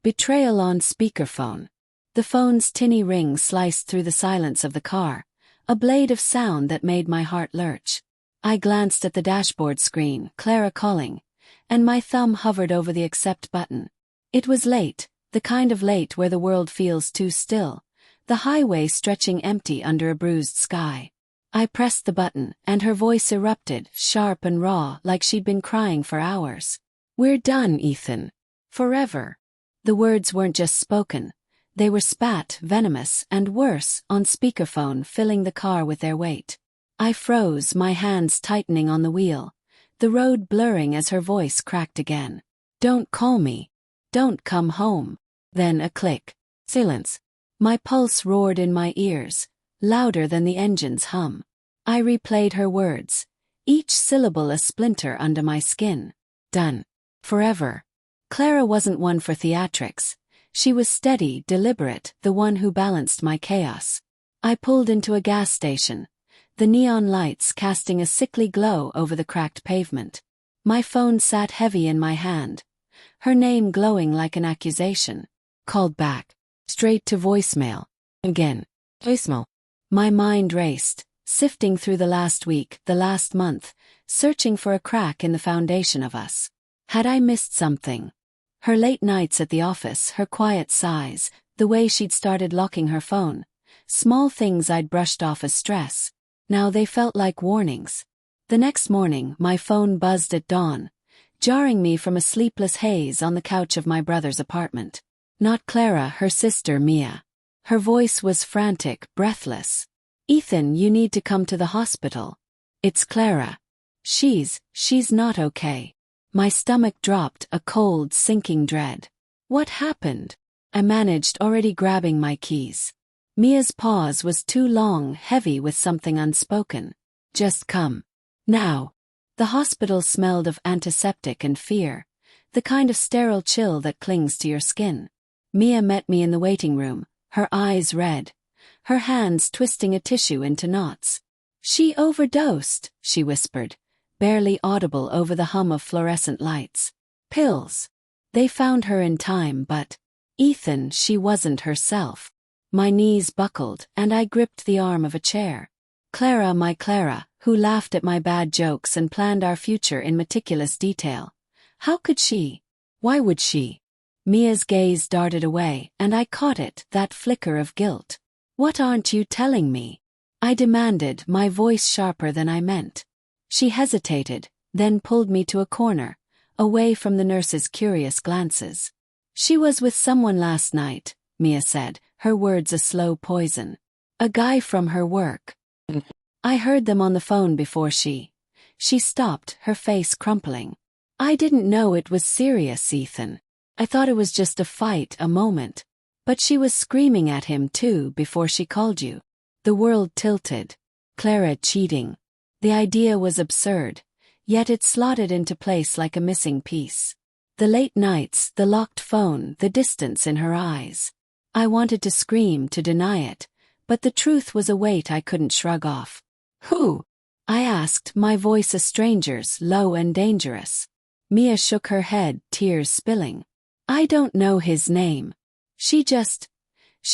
Betrayal on speakerphone. The phone's tinny ring sliced through the silence of the car, a blade of sound that made my heart lurch. I glanced at the dashboard screen, Clara calling, and my thumb hovered over the accept button. It was late, the kind of late where the world feels too still, the highway stretching empty under a bruised sky. I pressed the button, and her voice erupted, sharp and raw, like she'd been crying for hours. "We're done, Ethan. Forever." The words weren't just spoken. They were spat, venomous, and worse, on speakerphone, filling the car with their weight. I froze, my hands tightening on the wheel, the road blurring as her voice cracked again. "Don't call me. Don't come home." Then a click. Silence. My pulse roared in my ears, louder than the engine's hum. I replayed her words, each syllable a splinter under my skin. Done. Forever. Clara wasn't one for theatrics. She was steady, deliberate, the one who balanced my chaos. I pulled into a gas station, the neon lights casting a sickly glow over the cracked pavement. My phone sat heavy in my hand, her name glowing like an accusation. Called back. Straight to voicemail. Again. Voicemail. My mind raced, sifting through the last week, the last month, searching for a crack in the foundation of us. Had I missed something? Her late nights at the office, her quiet sighs, the way she'd started locking her phone. Small things I'd brushed off as stress. Now they felt like warnings. The next morning, my phone buzzed at dawn, jarring me from a sleepless haze on the couch of my brother's apartment. Not Clara, her sister Mia. Her voice was frantic, breathless. "Ethan, you need to come to the hospital. It's Clara. She's not okay." My stomach dropped, a cold, sinking dread. What happened? I managed, already grabbing my keys. Mia's pause was too long, heavy with something unspoken. "Just come. Now." The hospital smelled of antiseptic and fear, the kind of sterile chill that clings to your skin. Mia met me in the waiting room, her eyes red, her hands twisting a tissue into knots. "She overdosed," she whispered, barely audible over the hum of fluorescent lights. "Pills. They found her in time, but Ethan, she wasn't herself." My knees buckled, and I gripped the arm of a chair. Clara, my Clara, who laughed at my bad jokes and planned our future in meticulous detail. How could she? Why would she? Mia's gaze darted away, and I caught it, that flicker of guilt. "What aren't you telling me?" I demanded, my voice sharper than I meant. She hesitated, then pulled me to a corner, away from the nurse's curious glances. "She was with someone last night," Mia said, her words a slow poison. "A guy from her work. I heard them on the phone before she stopped, her face crumpling. I didn't know it was serious, Ethan. I thought it was just a fight, a moment. But she was screaming at him too before she called you." The world tilted. Clara cheating. The idea was absurd, yet it slotted into place like a missing piece. The late nights, the locked phone, the distance in her eyes. I wanted to scream, to deny it, but the truth was a weight I couldn't shrug off. "Who?" I asked, my voice a stranger's, low and dangerous. Mia shook her head, tears spilling. "I don't know his name. She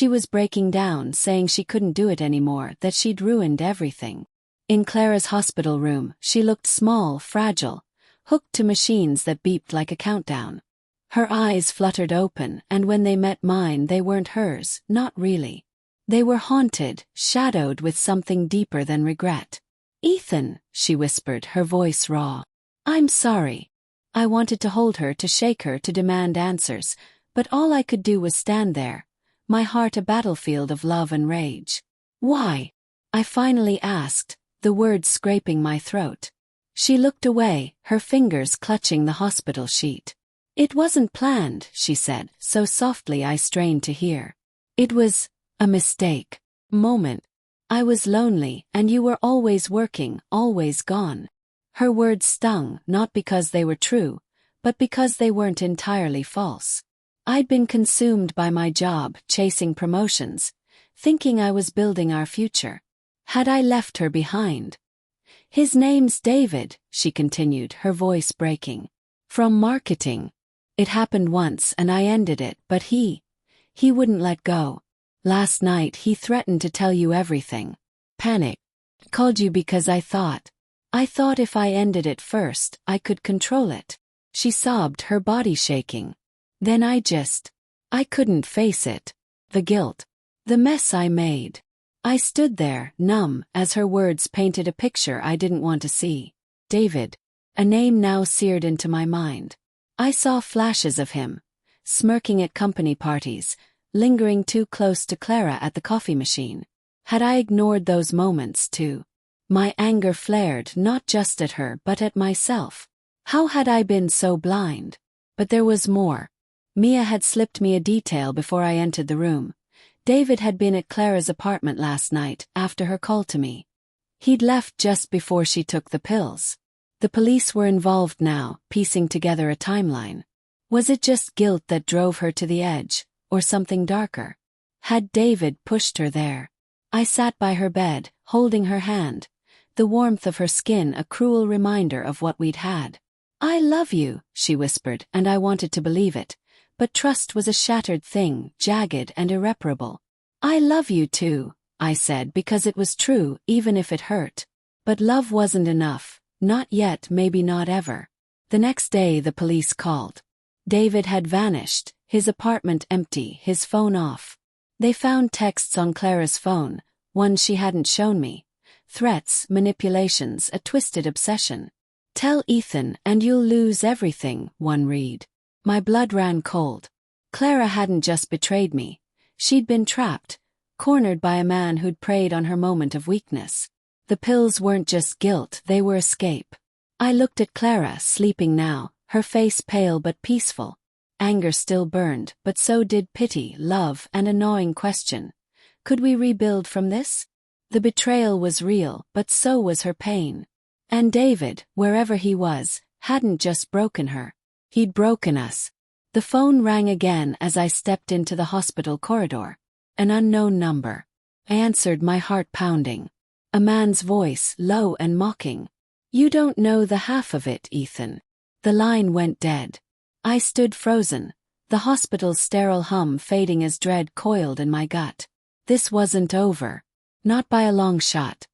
was breaking down, saying she couldn't do it anymore, that she'd ruined everything." In Clara's hospital room, she looked small, fragile, hooked to machines that beeped like a countdown. Her eyes fluttered open, and when they met mine they weren't hers, not really. They were haunted, shadowed with something deeper than regret. "Ethan," she whispered, her voice raw. "I'm sorry." I wanted to hold her, to shake her, to demand answers, but all I could do was stand there, my heart a battlefield of love and rage. "Why?" I finally asked, the words scraping my throat. She looked away, her fingers clutching the hospital sheet. "It wasn't planned," she said, so softly I strained to hear. "It was a mistake. Moment. I was lonely, and you were always working, always gone." Her words stung, not because they were true, but because they weren't entirely false. I'd been consumed by my job, chasing promotions, thinking I was building our future. Had I left her behind? "His name's David," she continued, her voice breaking. "From marketing. It happened once and I ended it, but he wouldn't let go. Last night he threatened to tell you everything. Panic. Called you because I thought if I ended it first, I could control it. She sobbed, her body shaking. Then I couldn't face it. The guilt. The mess I made. I stood there, numb, as her words painted a picture I didn't want to see. David. A name now seared into my mind. I saw flashes of him, smirking at company parties, lingering too close to Clara at the coffee machine. Had I ignored those moments too? My anger flared not just at her but at myself. How had I been so blind? But there was more. Mia had slipped me a detail before I entered the room. David had been at Clara's apartment last night after her call to me. He'd left just before she took the pills. The police were involved now, piecing together a timeline. Was it just guilt that drove her to the edge, or something darker? Had David pushed her there? I sat by her bed, holding her hand, the warmth of her skin a cruel reminder of what we'd had. "I love you," she whispered, and I wanted to believe it, but trust was a shattered thing, jagged and irreparable. "I love you too," I said, because it was true, even if it hurt. But love wasn't enough. Not yet, maybe not ever. The next day the police called. David had vanished, his apartment empty, his phone off. They found texts on Clara's phone, ones she hadn't shown me. Threats, manipulations, a twisted obsession. "Tell Ethan and you'll lose everything," one read. My blood ran cold. Clara hadn't just betrayed me. She'd been trapped, cornered by a man who'd preyed on her moment of weakness. The pills weren't just guilt, they were escape. I looked at Clara, sleeping now, her face pale but peaceful. Anger still burned, but so did pity, love, and a gnawing question. Could we rebuild from this? The betrayal was real, but so was her pain. And David, wherever he was, hadn't just broken her. He'd broken us. The phone rang again as I stepped into the hospital corridor. An unknown number. I answered, my heart pounding. A man's voice, low and mocking. "You don't know the half of it, Ethan." The line went dead. I stood frozen, the hospital's sterile hum fading as dread coiled in my gut. This wasn't over. Not by a long shot.